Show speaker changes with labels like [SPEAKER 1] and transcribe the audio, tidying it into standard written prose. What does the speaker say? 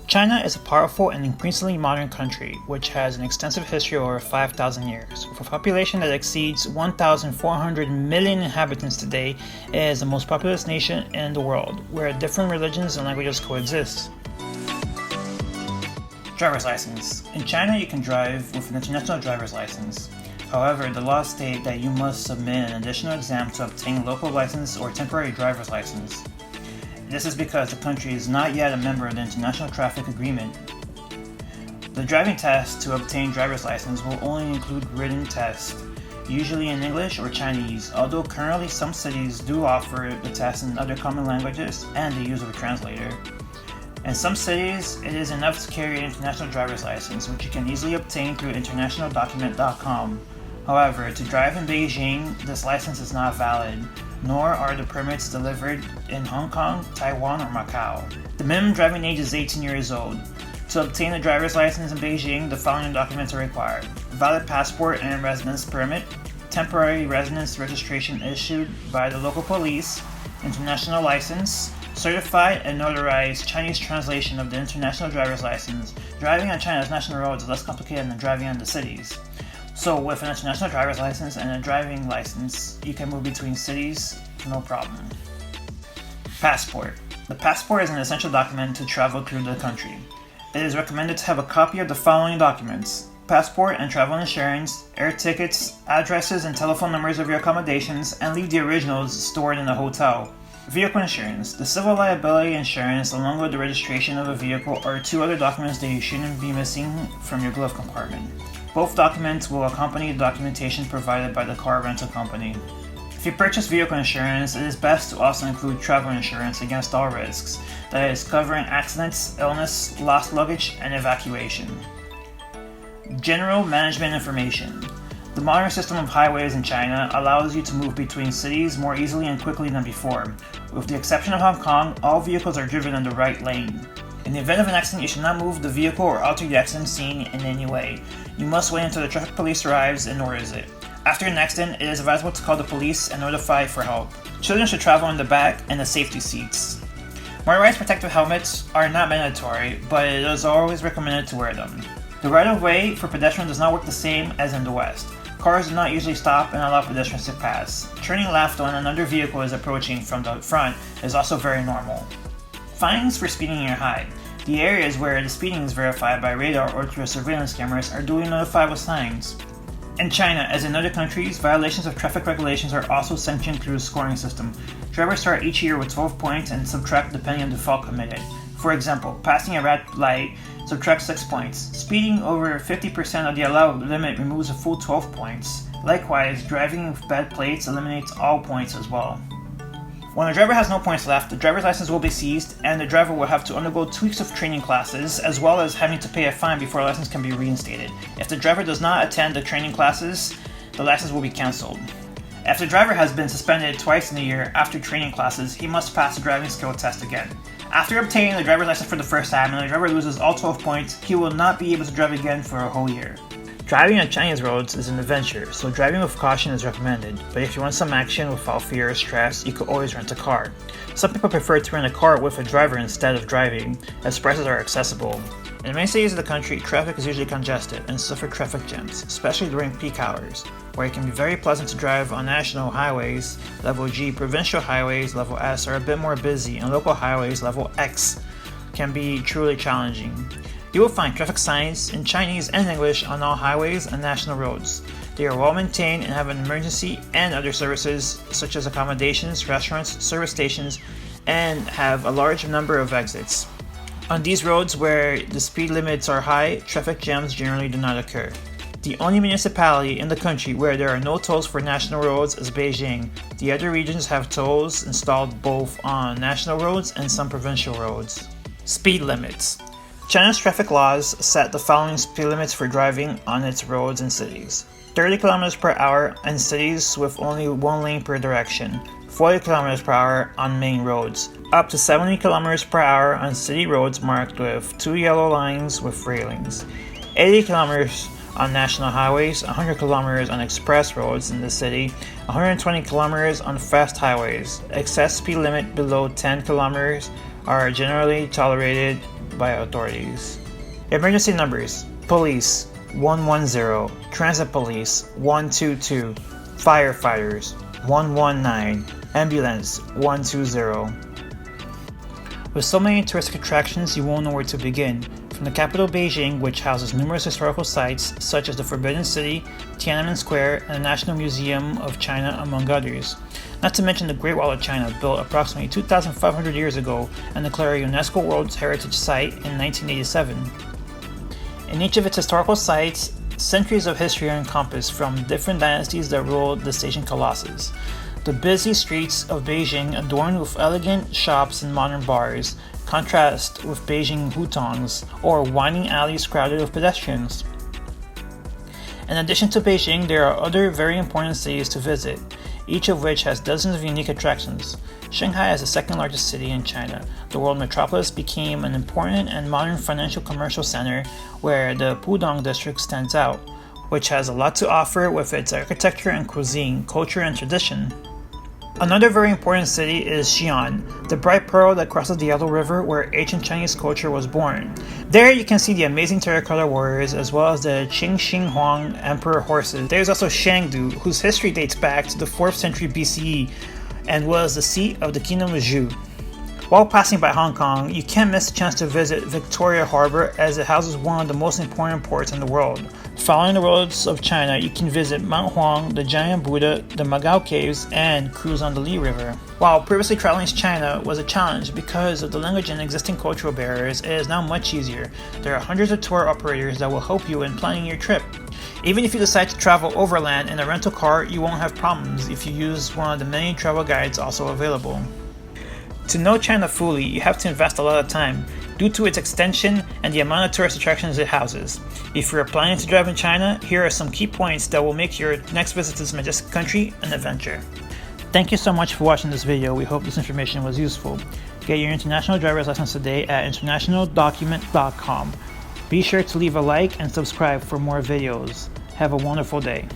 [SPEAKER 1] China is a powerful and increasingly modern country, which has an extensive history of over 5,000 years. With a population that exceeds 1,400 million inhabitants today, it is the most populous nation in the world, where different religions and languages coexist. Driver's license. In China, you can drive with an international driver's license. However, the laws state that you must submit an additional exam to obtain a local license or temporary driver's license. This is because the country is not yet a member of the International Traffic Agreement. The driving test to obtain driver's license will only include written tests, usually in English or Chinese, although currently some cities do offer the test in other common languages and the use of a translator. In some cities, it is enough to carry an international driver's license, which you can easily obtain through internationaldocument.com. However, to drive in Beijing, this license is not valid, nor are the permits delivered in Hong Kong, Taiwan, or Macau. The minimum driving age is 18 years old. To obtain a driver's license in Beijing, the following documents are required: valid passport and residence permit, temporary residence registration issued by the local police, international license, certified and notarized Chinese translation of the international driver's license. Driving on China's national roads is less complicated than driving on the cities. So with an international driver's license and a driving license, you can move between cities no problem. Passport. The passport is an essential document to travel through the country. It is recommended to have a copy of the following documents: passport and travel insurance, air tickets, addresses and telephone numbers of your accommodations, and leave the originals stored in a hotel. Vehicle insurance. The civil liability insurance, along with the registration of a vehicle, are two other documents that you shouldn't be missing from your glove compartment. Both documents will accompany the documentation provided by the car rental company. If you purchase vehicle insurance, it is best to also include travel insurance against all risks, that is, covering accidents, illness, lost luggage, and evacuation. General management information. The modern system of highways in China allows you to move between cities more easily and quickly than before. With the exception of Hong Kong, all vehicles are driven in the right lane. In the event of an accident, you should not move the vehicle or alter the accident scene in any way. You must wait until the traffic police arrives and notice it. After an accident, it is advisable to call the police and notify for help. Children should travel in the back and the safety seats. Motorized protective helmets are not mandatory, but it is always recommended to wear them. The right-of-way for pedestrians does not work the same as in the West. Cars do not usually stop and allow pedestrians to pass. Turning left when another vehicle is approaching from the front is also very normal. Fines for speeding near height. The areas where the speeding is verified by radar or through surveillance cameras are duly notified with signs. In China, as in other countries, violations of traffic regulations are also sanctioned through a scoring system. Drivers start each year with 12 points and subtract depending on the fault committed. For example, passing a red light subtracts 6 points. Speeding over 50% of the allowed limit removes a full 12 points. Likewise, driving with bad plates eliminates all points as well. When a driver has no points left, the driver's license will be seized and the driver will have to undergo 2 weeks of training classes, as well as having to pay a fine before a license can be reinstated. If the driver does not attend the training classes, the license will be cancelled. If the driver has been suspended twice in a year after training classes, he must pass the driving skill test again. After obtaining the driver's license for the first time and the driver loses all 12 points, he will not be able to drive again for a whole year. Driving on Chinese roads is an adventure, so driving with caution is recommended, but if you want some action without fear or stress, you could always rent a car. Some people prefer to rent a car with a driver instead of driving, as prices are accessible. In many cities of the country, traffic is usually congested and suffer traffic jams, especially during peak hours, where it can be very pleasant to drive on national highways, level G, provincial highways, level S, are a bit more busy, and local highways, level X, can be truly challenging. You will find traffic signs in Chinese and English on all highways and national roads. They are well maintained and have an emergency and other services such as accommodations, restaurants, service stations, and have a large number of exits. On these roads where the speed limits are high, traffic jams generally do not occur. The only municipality in the country where there are no tolls for national roads is Beijing. The other regions have tolls installed both on national roads and some provincial roads. Speed limits. China's traffic laws set the following speed limits for driving on its roads and cities: 30 km per hour in cities with only one lane per direction, 40 km per hour on main roads, up to 70 km per hour on city roads marked with 2 yellow lines with railings, 80 km on national highways, 100 km on express roads in the city, 120 km on fast highways. Excess speed limit below 10 km are generally tolerated by authorities. Emergency numbers: police 110, transit police 122, firefighters 119, ambulance 120. With so many touristic attractions, you won't know where to begin. From the capital Beijing, which houses numerous historical sites such as the Forbidden City, Tiananmen Square, and the National Museum of China, among others. Not to mention the Great Wall of China, built approximately 2,500 years ago and declared a UNESCO World Heritage Site in 1987. In each of its historical sites, centuries of history are encompassed from different dynasties that ruled the Asian colossus. The busy streets of Beijing, adorned with elegant shops and modern bars, contrast with Beijing hutongs, or winding alleys crowded with pedestrians. In addition to Beijing, there are other very important cities to visit, each of which has dozens of unique attractions. Shanghai is the second largest city in China. The world metropolis became an important and modern financial commercial center where the Pudong district stands out, which has a lot to offer with its architecture and cuisine, culture and tradition. Another very important city is Xian, the bright pearl that crosses the Yellow River where ancient Chinese culture was born. There you can see the amazing terracotta warriors as well as the Qing Shi Huang emperor horses. There's also Shangdu, whose history dates back to the 4th century BCE and was the seat of the Kingdom of Zhou. While passing by Hong Kong, you can't miss the chance to visit Victoria Harbor as it houses one of the most important ports in the world. Following the roads of China, you can visit Mount Huang, the Giant Buddha, the Magao Caves, and cruise on the Li River. While previously traveling to China was a challenge because of the language and existing cultural barriers, it is now much easier. There are hundreds of tour operators that will help you in planning your trip. Even if you decide to travel overland in a rental car, you won't have problems if you use one of the many travel guides also available. To know China fully, you have to invest a lot of time, due to its extension and the amount of tourist attractions it houses. If you are planning to drive in China, here are some key points that will make your next visit to this majestic country an adventure. Thank you so much for watching this video. We hope this information was useful. Get your international driver's license today at internationaldocument.com. Be sure to leave a like and subscribe for more videos. Have a wonderful day.